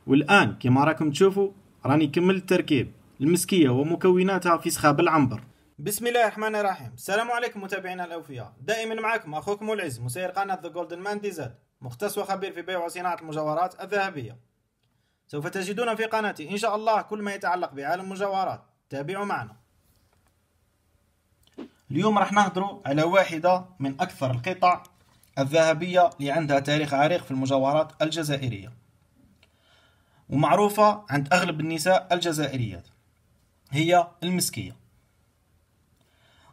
والآن كما راكم تشوفوا راني كملت تركيب المسكية ومكوناتها في سخاب العنبر. بسم الله الرحمن الرحيم. السلام عليكم متابعينا الأوفياء، دائما معكم أخوكم العز مسير قناة The Golden Man DZ، مختص وخبير في بيع وصناعة المجوهرات الذهبية. سوف تجدون في قناتي إن شاء الله كل ما يتعلق بعالم المجوهرات، تابعوا معنا. اليوم راح نهضروا على واحدة من أكثر القطع الذهبية اللي عندها تاريخ عريق في المجوهرات الجزائرية، ومعروفة عند أغلب النساء الجزائريات، هي المسكية.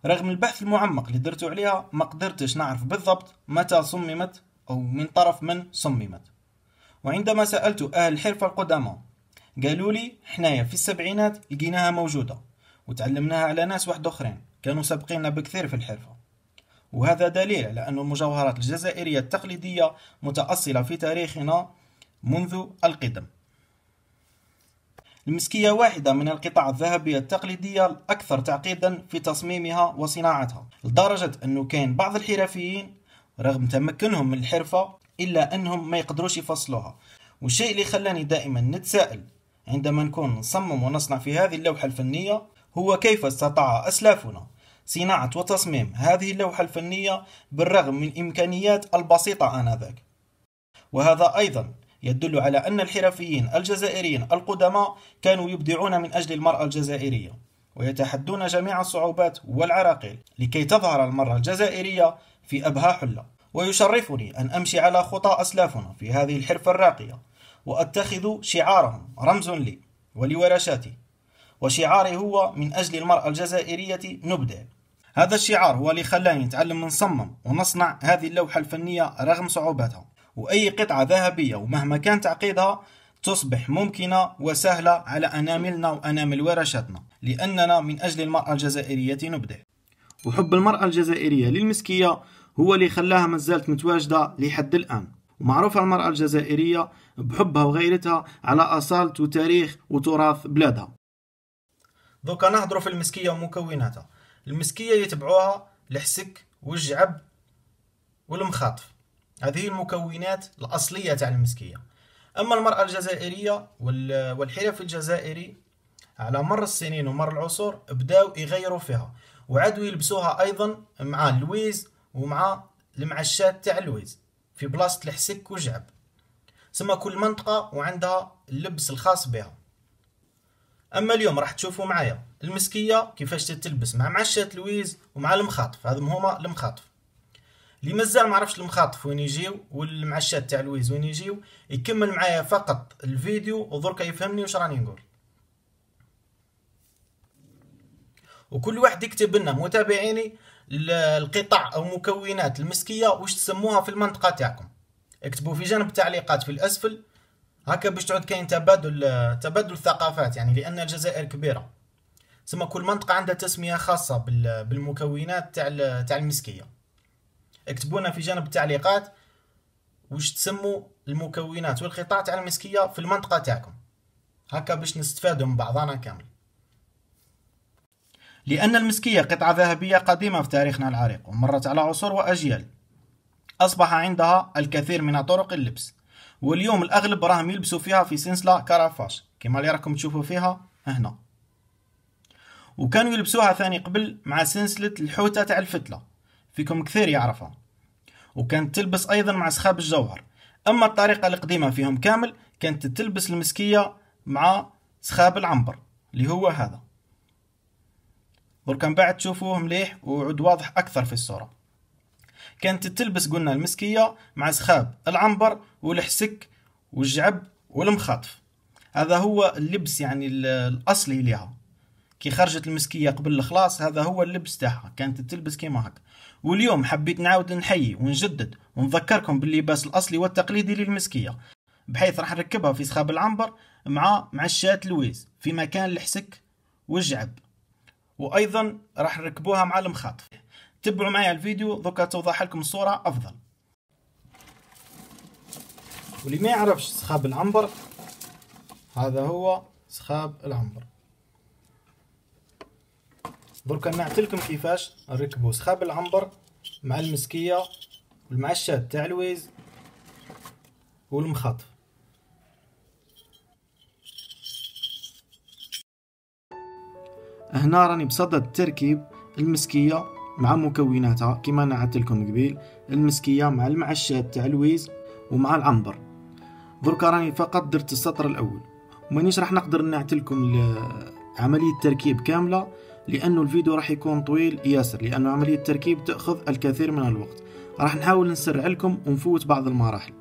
رغم البحث المعمق اللي درتو عليها ما قدرتش نعرف بالضبط متى صممت أو من طرف من صممت. وعندما سألت أهل الحرفة القدامى قالوا لي حنايا في السبعينات لقيناها موجودة وتعلمناها على ناس واحد أخرين كانوا سابقيننا بكثير في الحرفة، وهذا دليل على أن المجوهرات الجزائرية التقليدية متأصلة في تاريخنا منذ القدم. المسكية واحدة من القطع الذهبية التقليدية الأكثر تعقيدا في تصميمها وصناعتها، لدرجة أنه كان بعض الحرفيين رغم تمكنهم من الحرفة إلا أنهم ما يقدروش يفصلوها. والشيء اللي خلاني دائما نتساءل عندما نكون نصمم ونصنع في هذه اللوحة الفنية هو كيف استطاع أسلافنا صناعة وتصميم هذه اللوحة الفنية بالرغم من إمكانيات البسيطة آنذاك. وهذا أيضا يدل على أن الحرفيين الجزائريين القدماء كانوا يبدعون من أجل المرأة الجزائرية ويتحدون جميع الصعوبات والعراقيل لكي تظهر المرأة الجزائرية في أبهى حلة. ويشرفني أن أمشي على خطى أسلافنا في هذه الحرفة الراقية وأتخذ شعارهم رمز لي ولورشاتي، وشعاري هو من أجل المرأة الجزائرية نبدع. هذا الشعار هو اللي خلاني نتعلم نصمم ونصنع هذه اللوحة الفنية رغم صعوباتها. وأي قطعة ذهبية ومهما كان تعقيدها تصبح ممكنة وسهلة على أناملنا وأنامل ورشاتنا، لأننا من أجل المرأة الجزائرية نبدع. وحب المرأة الجزائرية للمسكية هو اللي خلاها ما زالت متواجدة لحد الآن، ومعروفة المرأة الجزائرية بحبها وغيرتها على أصالة وتاريخ وتراث بلادها. دوكا نهضروا في المسكية ومكوناتها. المسكية يتبعوها الحسك والجعب والمخاطف، هذه المكونات الأصلية تاع المسكية. أما المرأة الجزائرية والحرف الجزائري على مر السنين ومر العصور بداوا يغيروا فيها وعادوا يلبسوها أيضا مع اللويز ومع المعشات تاع اللويز في بلاصة الحسك والجعب. ثم كل منطقة وعندها اللبس الخاص بها. أما اليوم راح تشوفوا معايا المسكية كيفاش تتلبس مع معشات لويز ومع المخاطف. هذم هما المخاطف. اللي مازال معرفش المخاطف وين يجيو والمعشات تاع لويز وين يجيو يكمل معايا فقط الفيديو ودركا يفهمني واش راني نقول. وكل واحد يكتب لنا متابعيني القطع او مكونات المسكية واش تسموها في المنطقة تاعكم. اكتبوا في جانب التعليقات في الاسفل هكا باش تعود كاين تبادل الثقافات، يعني لان الجزائر كبيرة ثم كل منطقة عندها تسمية خاصة بالمكونات تاع المسكية. اكتبونا في جانب التعليقات واش تسموا المكونات والقطع تاع المسكية في المنطقة تاعكم، هكا باش نستفادوا من بعضنا كامل. لأن المسكية قطعة ذهبية قديمة في تاريخنا العريق ومرت على عصور وأجيال، أصبح عندها الكثير من طرق اللبس، واليوم الأغلب راهم يلبسوا فيها في سلسلة كرافاش كما اللي راكم تشوفوا فيها هنا، وكانوا يلبسوها ثاني قبل مع سلسلة الحوتة تاع الفتلة، فيكم كثير يعرفها، وكانت تلبس أيضا مع سخاب الجوهر. أما الطريقة القديمة فيهم كامل كانت تلبس المسكية مع سخاب العنبر اللي هو هذا. وركن بعد تشوفوه مليح وعود واضح أكثر في الصورة. كانت تلبس قلنا المسكية مع سخاب العنبر والحسك والجعب والمخاطف. هذا هو اللبس يعني الأصلي لها. كي خرجت المسكية قبل الخلاص هذا هو اللبس تاعها، كانت تلبس كيما هكا. واليوم حبيت نعاود نحيي ونجدد ونذكركم باللباس الأصلي والتقليدي للمسكية، بحيث راح نركبها في سخاب العنبر مع معشات لويز في مكان الحسك والجعب، وأيضا راح نركبوها مع المخاطف. تبعوا معايا الفيديو دوكا توضح لكم الصورة أفضل. واللي ما يعرفش سخاب العنبر هذا هو سخاب العنبر. دركا نعتلكم كيفاش نركبوا سخاب العنبر مع المسكية والمعشات تاع لويز والمخاطف. هنا راني بصدد تركيب المسكية مع مكوناتها كما نعت لكم قبيل، المسكية مع المعشات تاع الويز ومع العنبر. دركا راني فقط درت السطر الاول، ومانيش راح نقدر نعت لكم عملية التركيب كاملة لانه الفيديو راح يكون طويل ياسر، لانه عملية التركيب تأخذ الكثير من الوقت. راح نحاول نسرع لكم ونفوت بعض المراحل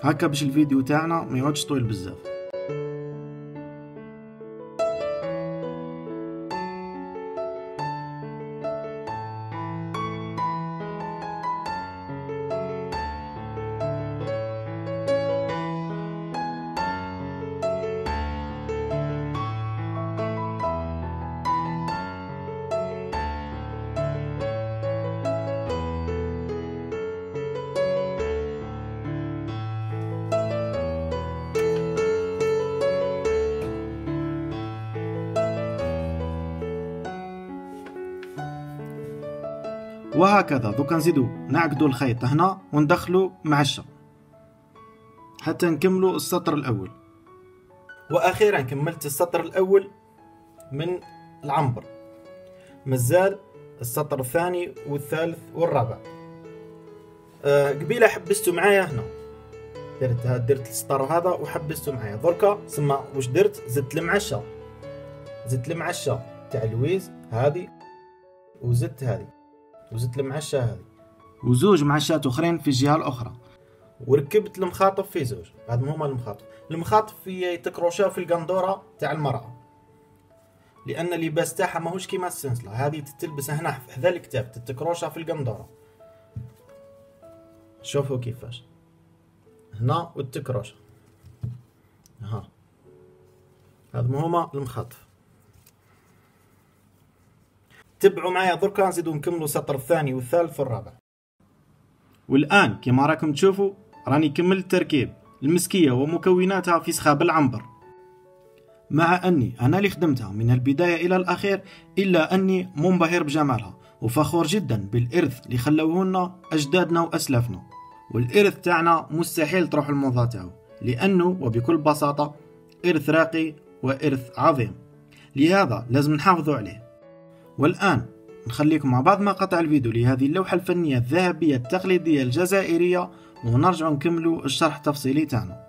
هكا باش الفيديو تاعنا ما يقعدش طويل بزاف. وهكذا دوكا نزيدو نعقدو الخيط هنا وندخلو معشة حتى نكملو السطر الاول. واخيرا كملت السطر الاول من العنبر، مازال السطر الثاني والثالث والرابع. قبيله حبستو معايا هنا، درت السطر هذا وحبستو معايا. دركا سما واش درت؟ زدت المعشة تاع الويز هذه، وزدت هذه، وزدت المعشة هذه، وزوج معشات اخرين في الجهة الاخرى، وركبت المخاطف في زوج. هذم هما المخاطف يتكروشاو في القندورة تاع المرأة، لان اللباس تاعها ماهوش كيما السنسلة. هذه تتلبس هنا حذا الكتاف، تتكروشا في القندورة. شوفوا كيفاش هنا والتكروشة ها. هذم هما المخاطف. تبعوا معايا دركا نزيدو نكملو السطر الثاني والثالث والرابع. والان كما راكم تشوفوا راني كملت تركيب المسكية ومكوناتها في سخاب العنبر، مع اني انا اللي خدمتها من البداية الى الاخير، الا اني منبهر بجمالها وفخور جدا بالارث اللي خلوه لنا اجدادنا واسلافنا. والارث تاعنا مستحيل تروح الموضة تاعو، لانه وبكل بساطة ارث راقي وارث عظيم، لهذا لازم نحافظوا عليه. والآن نخليكم مع بعض مقاطع الفيديو لهذه اللوحة الفنية الذهبية التقليدية الجزائرية، ونرجع نكملوا الشرح التفصيلي تاعنا.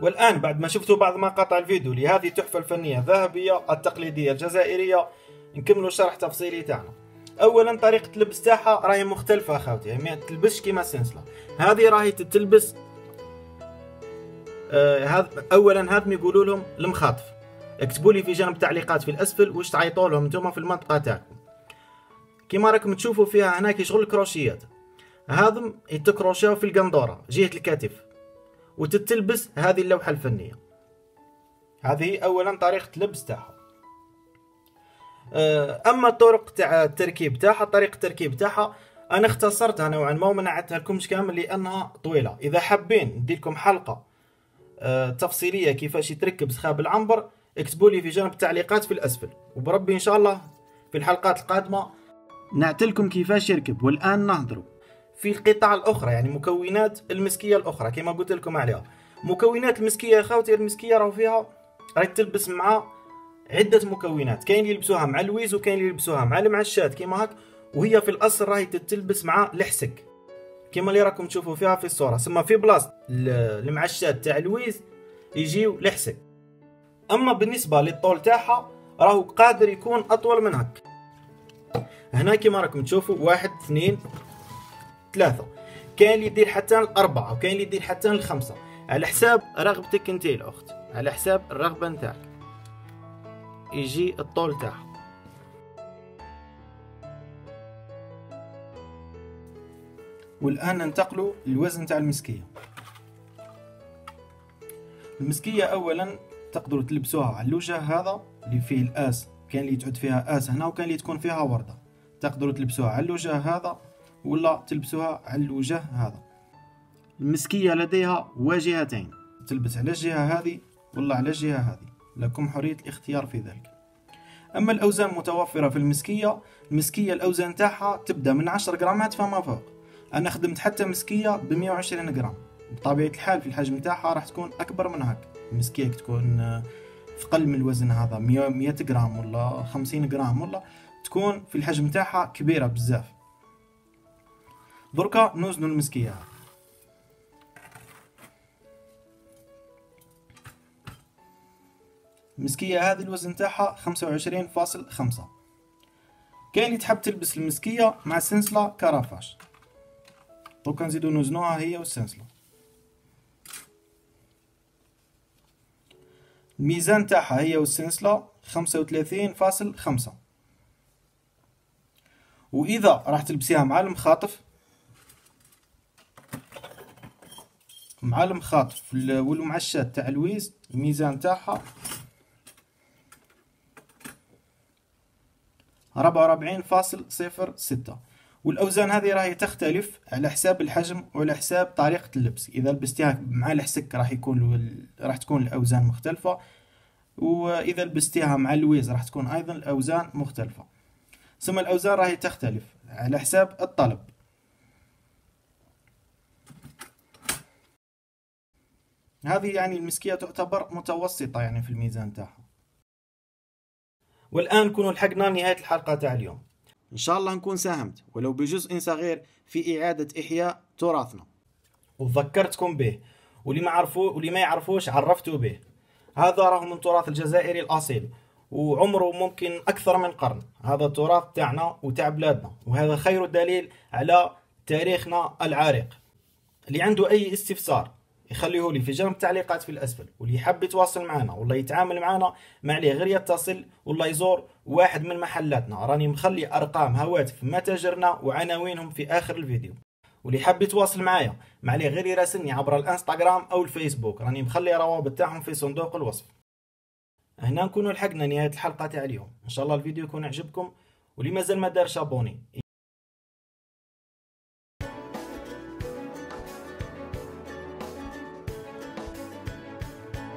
والآن بعد ما شفتوا بعض مقاطع الفيديو لهذه التحفة الفنية الذهبية التقليدية الجزائرية، نكملوا شرح تفصيلي تاعنا. اولا طريقة اللبس تاعها راهي مختلفة اخوتي، ما تلبسش كيما السنسلة. هذه راهي تتلبس اولا هذم يقولوا لهم المخاطف. اكتبوا لي في جانب التعليقات في الاسفل واش تعيطوا لهم نتوما في المنطقة تاعكم. كيما راكم تشوفوا فيها هناك شغل الكروشيات، هذم يتكروشاو في القندورة جهة الكتف، وتتلبس هذه اللوحة الفنية. هذه اولا طريقة اللبس تاعها. اما الطرق تاع التركيب تاعها، طريقة التركيب تاعها انا اختصرتها نوعا ما وما نعدتها لكمش كامل لانها طويلة. اذا حابين ندير لكم حلقة تفصيلية كيفاش يتركب سخاب العنبر، اكتبوا لي في جانب التعليقات في الاسفل، وبربي ان شاء الله في الحلقات القادمة نعتلكم كيفاش يركب. والان نهضروا في القطع الاخرى، يعني مكونات المسكية الاخرى كما قلت لكم عليها. مكونات المسكية يا خاوتي، المسكية راهو فيها راهي تلبس مع عدة مكونات، كاين اللي يلبسوها مع الويز وكاين اللي يلبسوها مع المعشات كيما هاك، وهي في الاصل راهي تتلبس مع الحسك كيما اللي راكم تشوفوا فيها في الصورة. ثم في بلاصة المعشات تاع الويز يجيو الحسك. اما بالنسبة للطول تاعها راهو قادر يكون اطول من هاك. هنا كيما راكم تشوفوا 1 2 3، كاين اللي يدير حتى 4، وكاين اللي يدير حتى 5 على حساب رغبتك انت الاخت، على حساب الرغبة نتاعك يجي الطول تاعها. والآن ننتقلوا للوزن تاع المسكية. المسكية أولا تقدروا تلبسوها على الوجه هذا اللي فيه الآس، كان اللي تعود فيها آس هنا وكان اللي تكون فيها وردة. تقدروا تلبسوها على الوجه هذا ولا تلبسوها على الوجه هذا. المسكية لديها واجهتين، تلبس على الجهة هذه ولا على الجهة هذه، لكم حرية الاختيار في ذلك. أما الأوزان متوفرة في المسكية الأوزان تاعها تبدأ من 10 جرامات فما فوق. أنا خدمت حتى مسكية ب120 جرام، بطبيعة الحال في الحجم تاعها راح تكون أكبر من هاك. المسكية تكون ثقل من الوزن هذا 100 جرام ولا 50 جرام، ولا تكون في الحجم تاعها كبيرة بزاف. دركا نوزنوا المسكية هذه. المسكية هذه الوزن تاعها 25.5. كاين اللي تحب تلبس المسكية مع سنسلة كرافاش. دوكا نزيدو نوزنوها هي والسنسلة. الميزان تاعها هي والسنسلة 35.5. وإذا راح تلبسيها مع المخاطف والمعشات تاع الويز، الميزان تاعها 44.06. والأوزان هذه راهي تختلف على حساب الحجم وعلى حساب طريقة اللبس. إذا لبستيها مع الحسك راح تكون الأوزان مختلفة، وإذا لبستيها مع الويز راح تكون أيضا الأوزان مختلفة. ثم الأوزان راهي تختلف على حساب الطلب. هذه يعني المسكية تعتبر متوسطة يعني في الميزان تاعها. والآن نكونوا لحقنا نهاية الحلقة تاع اليوم. إن شاء الله نكون ساهمت ولو بجزء صغير في إعادة إحياء تراثنا وذكرتكم به، واللي ما يعرفوش عرفتوا به. هذا راه من تراث الجزائري الأصيل، وعمره ممكن أكثر من قرن. هذا التراث تاعنا وتاع بلادنا، وهذا خير دليل على تاريخنا العريق. اللي عنده أي استفسار يخليه لي في جنب التعليقات في الأسفل، واللي يحب يتواصل معنا والله يتعامل معنا ما عليه غير يتصل والله يزور واحد من محلاتنا. راني مخلي أرقام هواتف متاجرنا وعناوينهم في آخر الفيديو. واللي يحب يتواصل معايا ما عليه غير يراسلني عبر الانستغرام أو الفيسبوك، راني مخلي روابط تاعهم في صندوق الوصف. هنا نكونوا لحقنا نهاية الحلقة تاع اليوم. إن شاء الله الفيديو يكون عجبكم، واللي مازال ما دارش ابوني